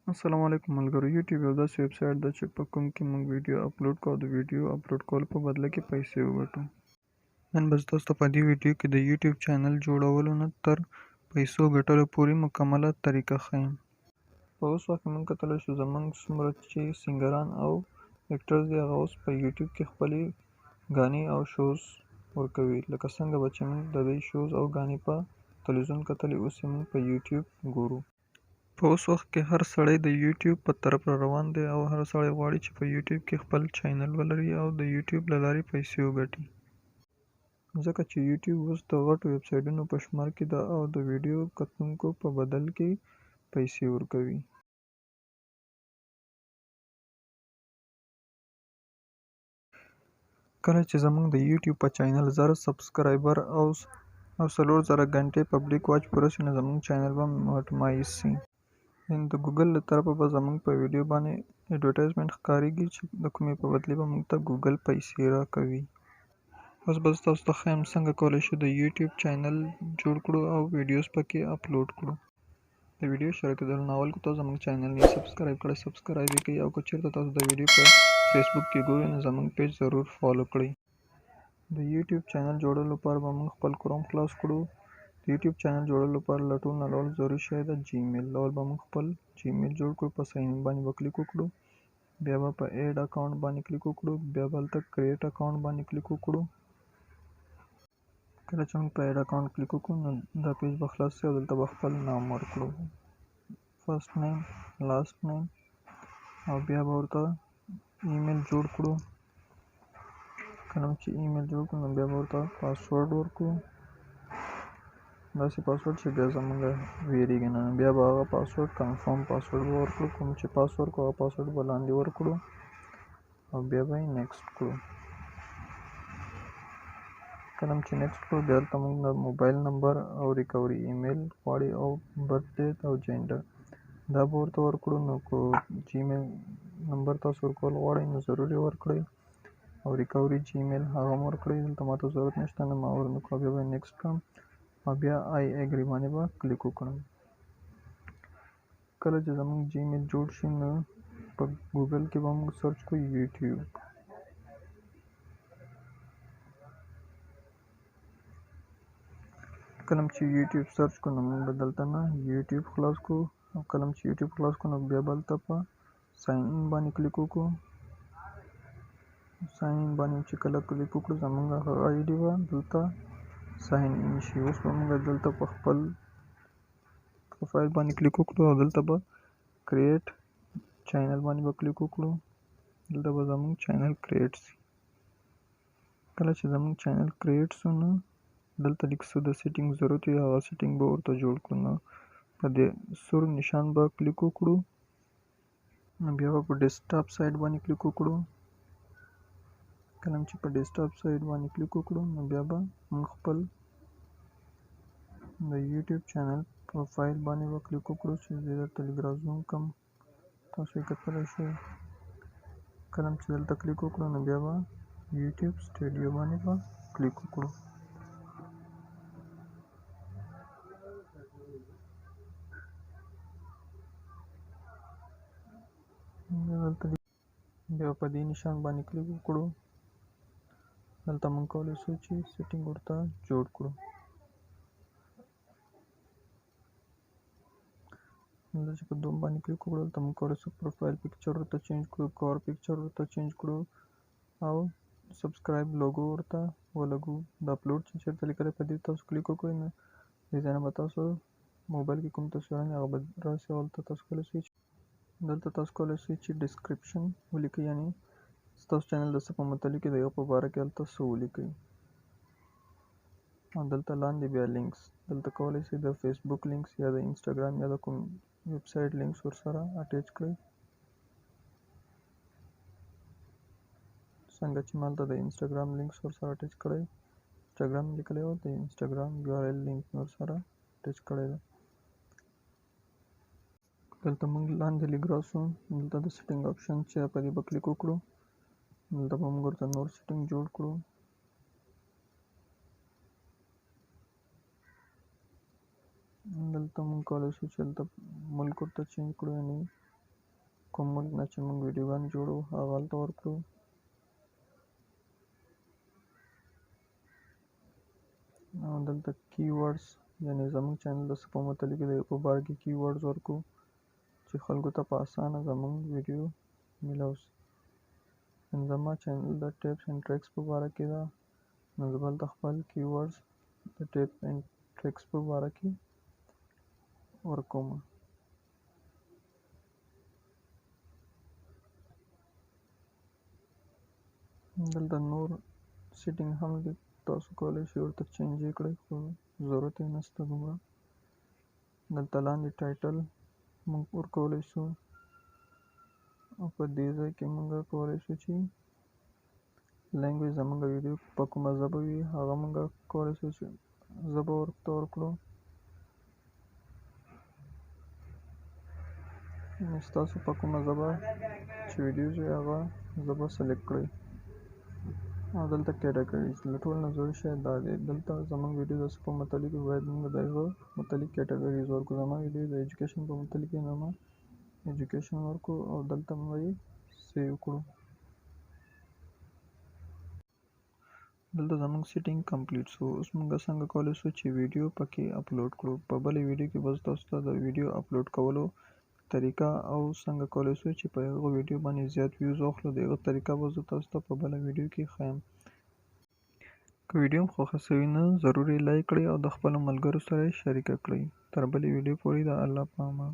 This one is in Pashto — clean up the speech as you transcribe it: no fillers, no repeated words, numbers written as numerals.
السلام علیکم ملګرو. یوټیوب یو داسې ویب سایټ ده چې په کوم کې موږ ویډیو اپلوډ کوو او د ویډیو اپلوډ کولو په بدله کې پیسې وګټو. نن به زه تاسو ته په دې ویډیو کې د یوټیوب چینل جوړولو نه تر پیسو ګټلو پورې مکمله طریقه ښیم. په اوس وخت کې موږ کتلی شو زموږ څومره چې سینګران او اکټرز دي هغه اوس په یوټیوب کې خپلې ګانې او شوز ورکوي، لکه څنګه به چې موږ د دې شوز او ګانې په تلویزیون کتلې، اوس یې موږ په یوټیوب ګورو. په اوس وخت کې هر سړی د یوټیوب په طرف را روان دی او هر سړی غواړي چې په یوټیوب کې خپل چینل ولري او د یوټیوب له لارې پیسې وګټي، ځکه چې یوټیوب اوس د غټو ویب سایټونو په شمار کې ده او د ویډیو کتونکو په بدل کې پیسې ورکوي. کله چې زموږ د یوټیوب په چینل 1000 سبسکرایبر او 4000 غنټې پبلیک واچ پوره شي، نو زموږ چینل به مونټمایز شي. د ګوګل له طرفه به زموږ په ویډیو باندې اډورټایزمنټ ښکارېږي چې د کومې په بدلې به موږ ته ګوګل پیسې راکوي. اوس به زه تاسو ته ښیم څنګه کولی شو د یوټیوب چینل جوړ کړو او ویډیوز پکې اپلوډ کړو. د ویډیو شروع کېدلو نه اول که تاسو زموږ چینل یې سبسکرایب کړئ، سبسکرایب یې کړئ، او که چېرته تاسو د ویډیو په فیسبوک کې ګورئ نو زموږ پیج ضرور فالو کړئ. د یوټیوب چینل جوړولو لپاره به موږ خپل کروم خلاص کړو. د یوټیوب چینل جوړولو لپاره له ټولو نه اول ضروري شی ده جیمیل. اول به موږ خپل جیمیل جوړ کړو، په ساین ان باندې به کلیک وکړو، بیا به په ایډ اکاونټ باندې کلیک وکړو، بیا به هلته کریټ اکاونټ باندې کلیک وکړو. کله چې موږ په ایډ اکاونټ کلیک وکړو نو دا پیج به خلاص شي او دلته به خپل نام ورکړو، فرست نیم، لاست نیم، او بیا به ورته ایمیل جوړ کړو. کله چې ایمیل جوړ کړو نو بیا به ورته پاسورډ ورکړو، داسې پاسورډ چې بیا زموږ ویریږي نه، بیا به هغه پاسورډ کنفرم پاسورډ به ورکړو، کوم چې پاس ورکړو هغه پاسورډ به لاندې ورکړو او بیا به یې نیکسټ کړو. کله چې نیکسټ کړو بیا هلته موږ د موبایل نمبر او ریکوري ایمیل غواړي او برث ډیټ او جینډر دا به ورته ورکړو. نو که جیمیل نمبر تاسو ورکول غواړئ نو ضرور یې ورکړئ او ریکوري جیمیل هغه هم ورکړئ. دلته ماته ضرورت نشته نه ما ورنکړو، بیا به یې نیکسټ کړم او بیا آی اګري باندې به کلیک وکړم. کله چې زموږ جیمیل جوړ شي نو په ګوګل کې به موږ سرچ کړو یوټیوب. کله چې یوټیوب سرچ کړو نو موږ به دلته نه یوټیوب خلاص کړو، او کله چې یوټیوب خلاص کړو نو بیا به هلته په ساین ان باندې کلیک وکړو. ساین ان باندې چې کله کلیک وکړو زموږ هغه آی ډي به دلته ساین ان شي. اوس به موږ دلته په خپل پروفایل باندې کلیک وکړو او دلته به کریټ چینل باندې به کلیک وکړو. دلته به زموږ چینل کریټ شي. کله چې زموږ چینل کریټ شو نو دلته لیک څه د سیټینګ ضرورت وي هغه سیټینګ به ورته جوړ کړو. نو په دې سور نشان به کلیک وکړو، نو بیا به په ډیسکټاپ سایډ باندې کلیک وکړو. کله چې په ډیسکټاپ سایډ باندې کلیک وکړو نو بیا به موږ خپل د یوټیوب چینل پروفایل باندې به کلیک وکړو چې زه درته لږ رازوم کړم، تاسو یې کتلی شئ. کله چې دلته کلیک وکړو نو بیا به یوټیوب سټوډیو باندې به کلیک وکړو. بیا په دې نشان باندې کلیک وکړو. دلته موږ کولی شو چې سیټینګ ورته جوړ کړو. دلته چې په دوم باندې کلیک وکړو دلته موږ کولی شو پروفایل پکچر ورته چینج کړو، کور پکچر ورته چینج کړو او سبسکرایب لوګو ورته ولګو. د اپلوډ چې چېرته لیکلی په دې تاسو کلیک وکړئ نو دې ځای نه به تاسو موبایل کې کوم تصویرونه هغه به راسي. هلته تاسو کولی شئ دلته تاسو کولی شئ چې ډسکرپشن ولیکئ، یعنې ستاسو چینل د څه په متعلق دی د هغه په باره کې هلته څه ولیکئ. او دلته لاندې بیا لینکس، دلته کولی شئ د فیسبوک لینکس یا د انسټاګرام یا د کوم ویب سایټ لینکس ورسره اټیچ کړئ. څنګه چې ما هلته د انسټاګرام لینکس ورسره اټیچ کړی، انسټاګرام لیکلی او د انسټاګرام یو آر ایل لینک مې ورسره اټیچ کړی ده. دلته موږ لاندې لږ راسو، دلته د سیټینګ آپشن چې په دې به کلیک وکړو. دلته به موږ ورته نور سیټینګ جوړ کړو. دلته موږ کولی شو چې دلته ملک ورته چینج کړو، یعنې کوم ملک نه چې موږ ویډیوګانې جوړو هغه هلته ورکړو. او دلته کی ورډز یعنې زموږ چینل د څه په متعلق د په باره کې کی ورډز ورکړو چې خلکو ته په اسانه زموږ ویډیو میلاو شي. زما چینل د ټیپس اینډ ټریکس په باره کې ده، نو زه به هلته خپل کی ورډز د ټیپس اینډ ټریکس په باره کې ورکوم. دلته نور سیټینګ هم دي، تاسو کولی شئ ورته چینج یې کړئ، خو ضرورت یې نشته دومره. دلته لاندې ټایټل موږ ورکولی شو، او په دې ځای کې موږ کولی شو چې لینګویج زموږ ویډیو په کومه ژبه وي هغه موږ کولی شو چې ژبه ورته ورکړو. ستاسو په کومه ژبه چې ویډیوز وي هغه ژبه سلیکټ کړئ. او دلته کیټګریز له ټول نه ضروري شی دا دی، دلته زموږ ویډیو د څه په متعلق باید موږ د هغه متعلق کیټګریز ورکړو. زما ویډیو د ایجوکیشن په متعلق یې زما ایجوکیشن ورکړو او دلته موږ یې سیو کړو. دلته زموږ سیټینګ کمپلیټ شو. اوس موږ څنګه کولی شو چې ویډیو پکې اپلوډ کړو. په بلې ویډیو کې به زه تاسو ته د ویډیو اپلوډ کولو طریقه او څنګه کولی شو چې په هغه ویډیو باندې زیات ویوز واخلو د هغه طریقه به زه تاسو ته په بله ویډیو کې ښیم. که ویډیو هم خوښه شوي نه ضرور یې لایک کړئ او د خپلو ملګرو سره یې شریکه کړئ. تر بلې ویډیو پورې د الله په امان.